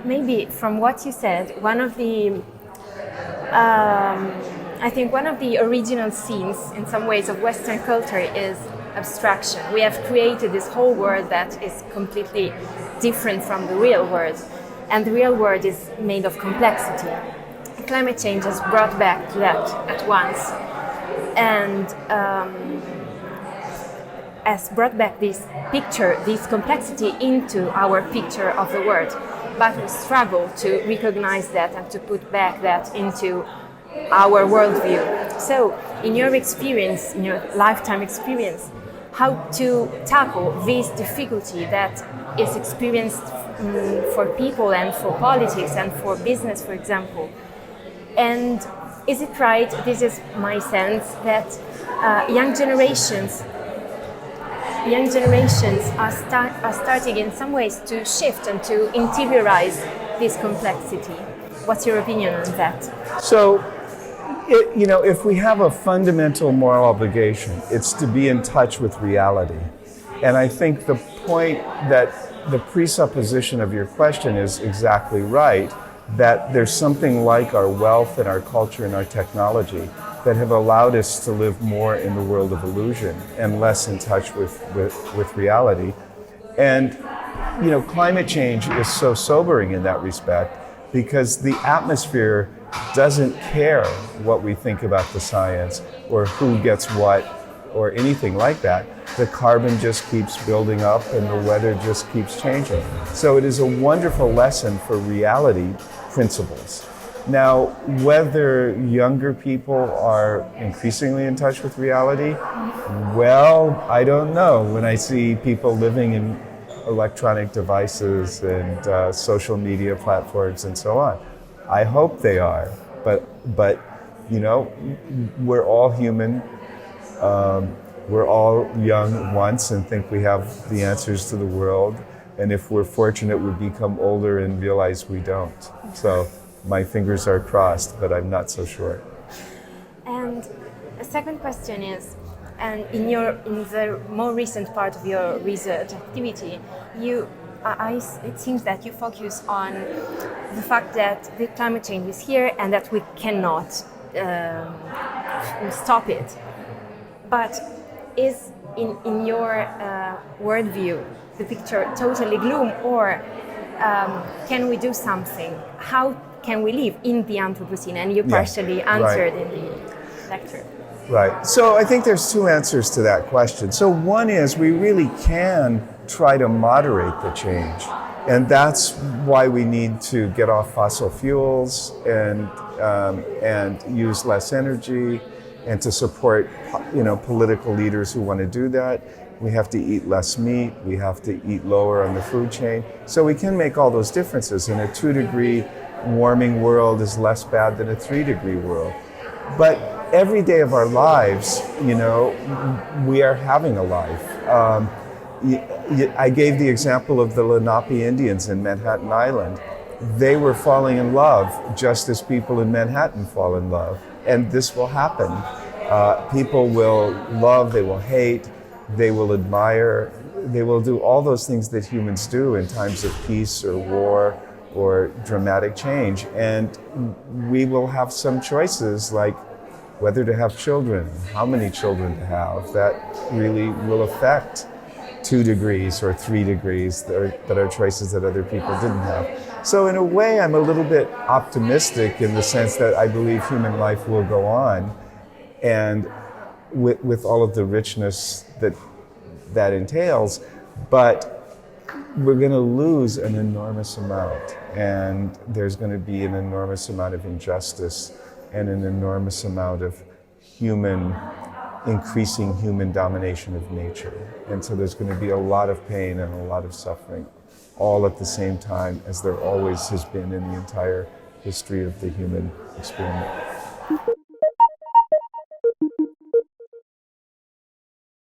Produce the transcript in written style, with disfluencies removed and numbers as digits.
Maybe from what you said, I think one of the original scenes in some ways of Western culture is abstraction. We have created this whole world that is completely different from the real world, and the real world is made of complexity. Climate change has brought back that at once, and has brought back this picture, this complexity into our picture of the world. But we struggle to recognize that and to put back that into our worldview. So, in your experience, in your lifetime experience, how to tackle this difficulty that is experienced for people and for politics and for business, for example? And is it right, this is my sense, that young generations are starting in some ways to shift and to interiorize this complexity. What's your opinion on that? So, if we have a fundamental moral obligation, it's to be in touch with reality. And I think the point that the presupposition of your question is exactly right, that there's something like our wealth and our culture and our technology that have allowed us to live more in the world of illusion and less in touch with reality. And, climate change is so sobering in that respect, because the atmosphere doesn't care what we think about the science or who gets what or anything like that. The carbon just keeps building up and the weather just keeps changing. So it is a wonderful lesson for reality principles. Now, whether younger people are increasingly in touch with reality, well, I don't know. When I see people living in electronic devices and social media platforms and so on, I hope they are. But we're all human. We're all young once and think we have the answers to the world. And if we're fortunate, we become older and realize we don't. So my fingers are crossed, but I'm not so sure. And a second question is, and in the more recent part of your research activity, it seems that you focus on the fact that the climate change is here and that we cannot stop it. But is in your worldview the picture totally gloom, or can we do something? How can we live in the Anthropocene? And you partially answered in the lecture. Right. So I think there's two answers to that question. So one is we really can try to moderate the change. And that's why we need to get off fossil fuels and use less energy, and to support political leaders who want to do that. We have to eat less meat. We have to eat lower on the food chain. So we can make all those differences. And a 2-degree warming world is less bad than a 3-degree world. But every day of our lives, we are having a life. I gave the example of the Lenape Indians in Manhattan Island. They were falling in love just as people in Manhattan fall in love. And this will happen. People will love, they will hate, they will admire, they will do all those things that humans do in times of peace or war or dramatic change. And we will have some choices, like whether to have children, how many children to have. That really will affect 2 degrees or 3 degrees that are choices that other people didn't have. So in a way, I'm a little bit optimistic in the sense that I believe human life will go on, and with all of the richness that entails, but we're going to lose an enormous amount, and there's going to be an enormous amount of injustice and an enormous amount of increasing human domination of nature. And so there's going to be a lot of pain and a lot of suffering, all at the same time, as there always has been in the entire history of the human experiment.